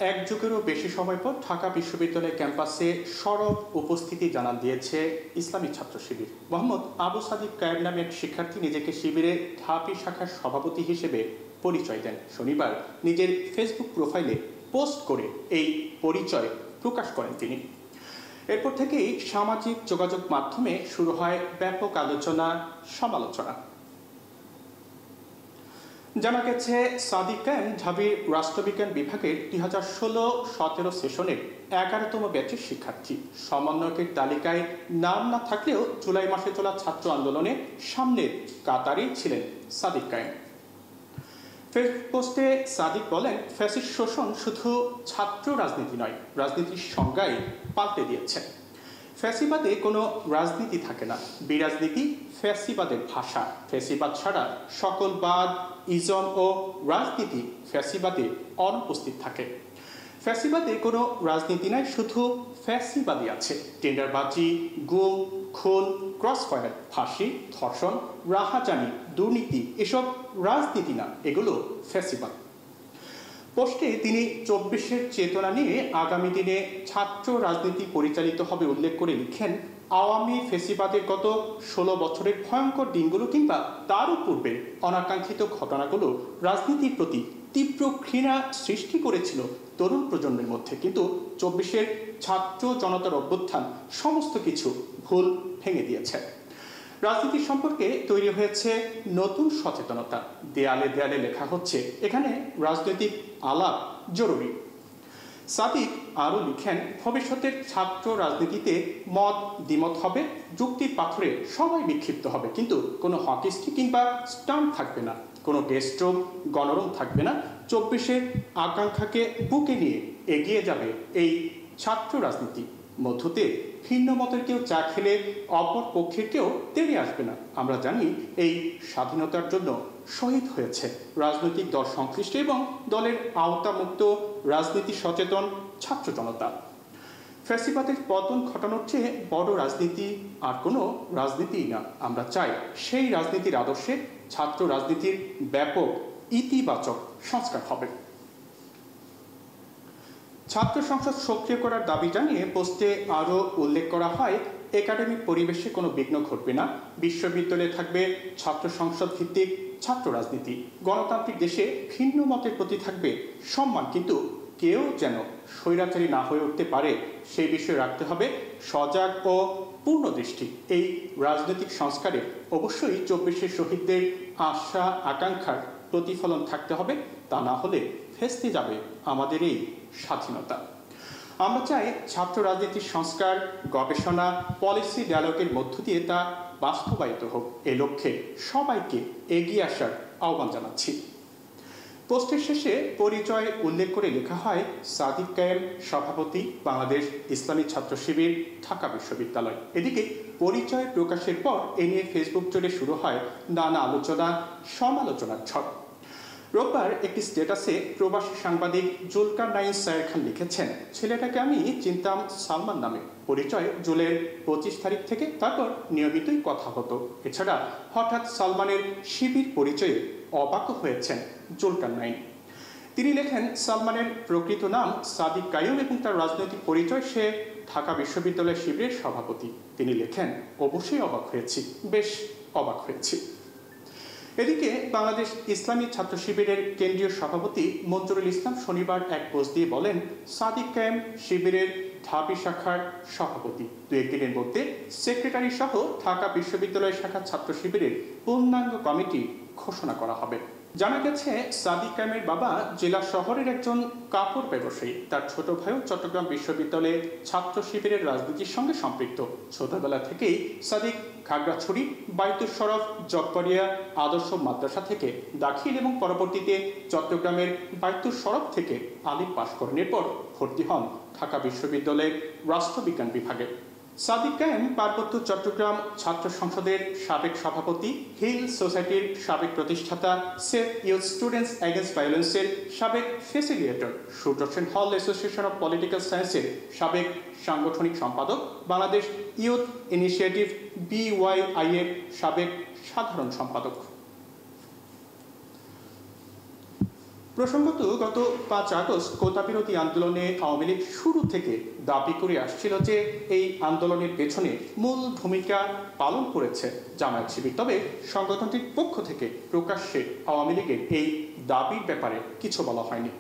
এক যুগেরও বেশি সময় পর ঢাকা বিশ্ববিদ্যালয় ক্যাম্পাসে সরব উপস্থিতি জানান দিয়েছে ইসলামী ছাত্র শিবির। মোহাম্মদ আবু সাদিক কায়েম নামে এক শিক্ষার্থী নিজেকে শিবিরে ঢাবি শাখার সভাপতি হিসেবে পরিচয় দেন। শনিবার নিজের ফেসবুক প্রোফাইলে পোস্ট করে এই পরিচয় প্রকাশ করেন তিনি। এরপর থেকেই সামাজিক যোগাযোগ মাধ্যমে শুরু হয় ব্যাপক আলোচনা সমালোচনা। জানা গেছে, সাদিক কায়েম ঢাবির রাষ্ট্রবিজ্ঞান বিভাগের 2016-17 সেশনের 11তম ব্যাচের শিক্ষার্থী। সমন্বয়কের তালিকায় নাম না থাকলেও জুলাই মাসে চলা ছাত্র আন্দোলনে সামনের কাতারেই ছিলেন সাদিক কায়েম। ফেসবুক পোস্টে সাদিক বলেন, ফ্যাসিস্ট শোষণ শুধু ছাত্র রাজনীতি নয়, রাজনীতির সংজ্ঞাই পাল্টে দিয়েছে। ফ্যাসিবাদে কোনো রাজনীতি থাকে না, বিরাজনীতি ফ্যাসিবাদের ভাষা। ফ্যাসিবাদ ছাড়া সকল বাদ, ইজম ও রাজনীতি ফ্যাসিবাদে অনুপস্থিত থাকে। ফ্যাসিবাদে কোনো রাজনীতি নাই, শুধু ফ্যাসিবাদী আছে। টেন্ডারবাজি, গুম, খুন, ক্রসফায়ার, ফাঁসি, ধর্ষণ, রাহাজানি, দুর্নীতি এসব রাজনীতি না, এগুলো ফ্যাসিবাদ। পোস্টে তিনি 24-এর চেতনা নিয়ে আগামী দিনে ছাত্র রাজনীতি পরিচালিত হবে উল্লেখ করে লিখেন, আওয়ামী ফ্যাসিবাদের গত 16 বছরের ভয়ঙ্কর দিনগুলো কিংবা তারও পূর্বের অনাকাঙ্ক্ষিত ঘটনাগুলো রাজনীতির প্রতি তীব্র ঘৃণা সৃষ্টি করেছিল তরুণ প্রজন্মের মধ্যে, কিন্তু 24-এর ছাত্র জনতার অভ্যুত্থান সমস্ত কিছু ভুল ভেঙে দিয়েছে। রাজনীতি সম্পর্কে তৈরি হয়েছে নতুন সচেতনতা। দেয়ালে দেয়ালে লেখা হচ্ছে, এখানে রাজনৈতিক আলাপ জরুরি। সাদিক আরও লিখেন, ভবিষ্যতের ছাত্র রাজনীতিতে মত দ্বিমত হবে, যুক্তির পাথরে সবাই বিক্ষিপ্ত হবে, কিন্তু কোনো হকি স্টিক কিংবা স্টাম্প থাকবে না, কোনো ডেস্ট্রোম গণরম থাকবে না। 24-এর আকাঙ্ক্ষাকে বুকে নিয়ে এগিয়ে যাবে এই ছাত্র রাজনীতি। মধ্যতে ভিন্ন মতের কেউ চা খেলে অপর পক্ষের কেউ তেড়ে আসবে না। আমরা জানি, এই স্বাধীনতার জন্য শহীদ হয়েছে রাজনৈতিক দল সংশ্লিষ্ট এবং দলের আওতামুক্ত রাজনীতি সচেতন ছাত্র জনতা। ফ্যাসিবাদের পতন ঘটানোর চেয়ে বড় রাজনীতি আর কোনো রাজনীতিই না। আমরা চাই সেই রাজনীতির আদর্শে ছাত্র রাজনীতির ব্যাপক ইতিবাচক সংস্কার হবে। ছাত্র সংসদ সক্রিয় করার দাবি জানিয়ে পোস্টে আরও উল্লেখ করা হয়, একাডেমিক পরিবেশে কোনো বিঘ্ন ঘটবে না, বিশ্ববিদ্যালয়ে থাকবে ছাত্র সংসদ ভিত্তিক ছাত্র রাজনীতি, গণতান্ত্রিক দেশে ভিন্ন মতের প্রতি থাকবে সম্মান, কিন্তু কেউ যেন স্বৈরাচারী না হয়ে উঠতে পারে সেই বিষয়ে রাখতে হবে সজাগ ও পূর্ণ দৃষ্টি। এই রাজনৈতিক সংস্কারে অবশ্যই 24-এর শহীদদের আশা আকাঙ্ক্ষার প্রতিফলন থাকতে হবে, তা না হলে ভেস্তে যাবে আমাদের এই স্বাধীনতা। আমরা চাই ছাত্র রাজনীতির সংস্কার, গবেষণা, পলিসি ডায়ালগের মধ্য দিয়ে তা বাস্তবায়িত হোক। এ লক্ষ্যে সবাইকে এগিয়ে আসার আহ্বান জানাচ্ছি। পোস্টের শেষে পরিচয় উল্লেখ করে লেখা হয়, সাদিক কায়েম, সভাপতি, বাংলাদেশ ইসলামী ছাত্র শিবির, ঢাকা বিশ্ববিদ্যালয়। এদিকে পরিচয় প্রকাশের পর এ নিয়ে ফেসবুক জুড়ে শুরু হয় নানা আলোচনা সমালোচনার ঝড়। রোববার একটি স্ট্যাটাসে প্রবাসী সাংবাদিক জুলকারনাইন সায়ের খান লিখেছেন, ছেলেটাকে আমি চিনতাম সালমান নামে, পরিচয় জুলের 25 তারিখ থেকে, তারপর নিয়মিতই কথা হতো। এছাড়া হঠাৎ সালমানের শিবির পরিচয়ে অবাক হয়েছেন জুলকারনাইন। তিনি লেখেন, সালমানের প্রকৃত নাম সাদিক কায়েম এবং তার রাজনৈতিক পরিচয় সে ঢাকা বিশ্ববিদ্যালয় শিবিরের সভাপতি। তিনি লেখেন, অবশ্যই অবাক হয়েছি, বেশ অবাক হয়েছি। এদিকে বাংলাদেশ ইসলামী ছাত্র শিবিরের কেন্দ্রীয় সভাপতি মঞ্জুরুল ইসলাম শনিবার এক পোস্ট দিয়ে বলেন, সাদিক কায়েম শিবিরের ঢাবি শাখার সভাপতি। 2-1 দিনের মধ্যে সেক্রেটারি সহ ঢাকা বিশ্ববিদ্যালয় শাখা ছাত্র শিবিরের পূর্ণাঙ্গ কমিটি ঘোষণা করা হবে। জানা গেছে, সাদিক কায়েমের বাবা জেলা শহরের একজন কাপড় ব্যবসায়ী। তার ছোট ভাইও চট্টগ্রাম বিশ্ববিদ্যালয়ে ছাত্র শিবিরের রাজনীতির সঙ্গে সম্পৃক্ত। ছোটবেলা থেকেই সাদিক খাগড়াছড়ি, বাইতুল শরফ, জব্বারিয়া আদর্শ মাদ্রাসা থেকে দাখিল এবং পরবর্তীতে চট্টগ্রামের বাইতুল শরফ থেকে আলিম পাশ করেন। এরপর ভর্তি হন ঢাকা বিশ্ববিদ্যালয়ের রাষ্ট্রবিজ্ঞান বিভাগে। সাদিক কায়েম পার্বত্য চট্টগ্রাম ছাত্র সংসদের সাবেক সভাপতি, হিল সোসাইটির সাবেক প্রতিষ্ঠাতা, সেভ ইউথ স্টুডেন্টস এগেন্স্ট ভায়োলেন্সের সাবেক ফেসিলিটেটর, সুদর্শন হল অ্যাসোসিয়েশন অব পলিটিক্যাল সায়েন্সের সাবেক সাংগঠনিক সম্পাদক, বাংলাদেশ ইউথ ইনিশিয়েটিভ BYI এর সাবেক সাধারণ সম্পাদক। প্রসঙ্গত গত 5 আগস্ট কোটা বিরোধী আন্দোলনে আওয়ামী লীগ শুরু থেকে দাবি করে আসছিল যে এই আন্দোলনের পেছনে মূল ভূমিকা পালন করেছে জামায়াত শিবির। তবে সংগঠনটির পক্ষ থেকে প্রকাশ্যে আওয়ামী লীগের এই দাবির ব্যাপারে কিছু বলা হয়নি।